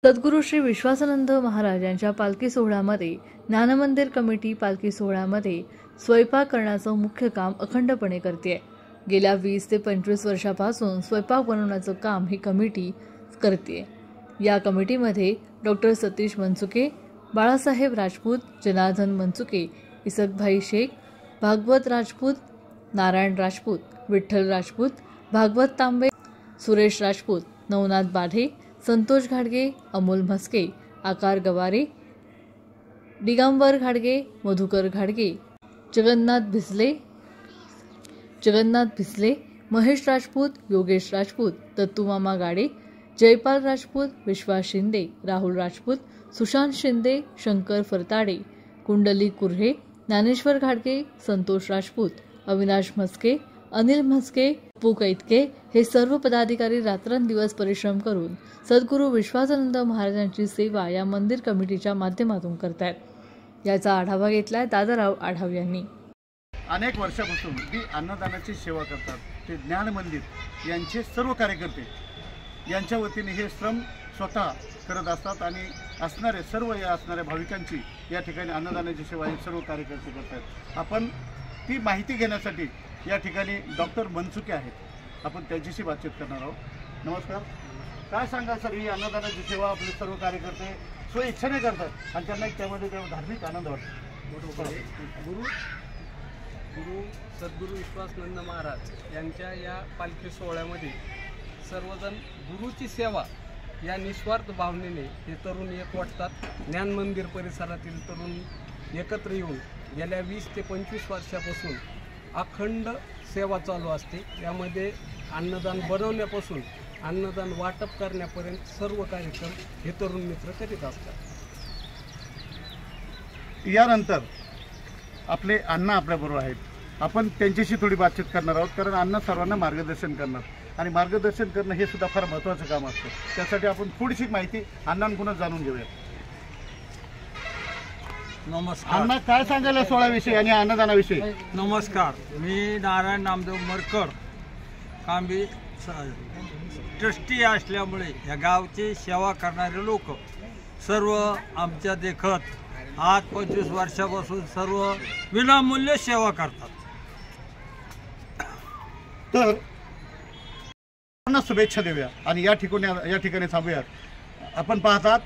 सद्गुरू श्री विश्वासानंद महाराज यांच्या पालखी सोहळ्यामध्ये ज्ञानमंदिर कमिटी पालखी सोहळ्यामध्ये स्वयंपाक करण्याचं मुख्य काम अखंडपणे करते। गेल्या 20 ते 25 वर्षापासून स्वयंपाक बनवण्याचं काम ही कमिटी करते। या कमिटीमध्ये डॉक्टर सतीश मनसुके, बाळासाहेब राजपूत, जनार्दन मनसुके, इसकभाई शेख, भागवत राजपूत, नारायण राजपूत, विठ्ठल राजपूत, भागवत तांबे, सुरेश राजपूत, नवनाथ बाढे, संतोष घाडगे, अमोल म्हस्के, आकार गवारे, दिगंबर घाडगे, मधुकर घाडगे, जगन्नाथ भिसले, महेश राजपूत, योगेश राजपूत, दत्तूमामा गाडे, जयपाल राजपूत, विश्वास शिंदे, राहुल राजपूत, सुशांत शिंदे, शंकर फरताडे, कुंडली कुर्हे, ज्ञानेश्वर घाडगे, संतोष राजपूत, अविनाश म्हस्के, अनिल म्हस्के, पप्पू कैतके हे सर्व पदाधिकारी रात्रंदिवस परिश्रम करून सद्गुरू विश्वासानंद महाराजांची सेवा या मंदिर कमिटीच्या माध्यमातून करतात। याचा आढावा घेतलाय दादाराव आढाव यांनी। अनेक वर्षापासून जी अन्नदानाची सेवा करतात ते ज्ञान मंदिर यांचे सर्व कार्यकर्ते यांच्या वतीने हे श्रम स्वतः करत असतात आणि असणाऱ्या भाविकांची या ठिकाणी अन्नदानाची सेवा हे सर्व कार्यकर्ते करतात। आपण ती माहिती घेण्यासाठी या ठिकाणी डॉक्टर मनसुके आहेत, आपण त्यांच्याशी बातचीत करणार आहोत। नमस्कार, काय सांगा सर, ही अन्नदानाची सेवा आपले सर्व कार्यकर्ते स्वइच्छेने करतात आणि त्यांना त्यामध्ये धार्मिक आनंद वाटतो। गुरु सद्गुरू विश्वासानंद महाराज यांच्या या पालखी सोहळ्यामध्ये सर्वजण गुरुची सेवा या निस्वार्थ भावनेने हे तरुण एकवटतात। ज्ञान मंदिर परिसरातील तरुण एकत्र येऊन गेल्या 20 ते 25 वर्षापासून अखंड सेवा चालू असते। यामध्ये अन्नदान बनवण्यापासून अन्नदान वाटप करण्यापर्यंत सर्व कार्यक्रम हे तरुण मित्र करीत असतात। यानंतर आपले अण्णा आपल्याबरोबर आहेत, आपण त्यांच्याशी थोडी बातचीत करणार आहोत, कारण अण्णा सर्वांना मार्गदर्शन करणार आणि मार्गदर्शन करणं हे सुद्धा फार महत्त्वाचं काम असतं। त्यासाठी आपण थोडीशी माहिती अण्णांकडून जाणून घेऊया। नमस्कार अण्णा, काय सांगायला सोहळ्याविषयी आणि अन्नदानाविषयी? नमस्कार, मी नारायण नामदेव मरकर, कांबी ट्रस्टी असल्यामुळे या गावची सेवा करणारे लोक सर्व आमच्या देखत आज 25 वर्षापासून सर्व विनामूल्य सेवा करतात। तर शुभेच्छा देऊया आणि या ठिकाणी थांबूया। आपण पाहतात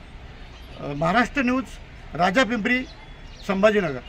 महाराष्ट्र न्यूज, राजा पिंपरी, संभाजीनगर।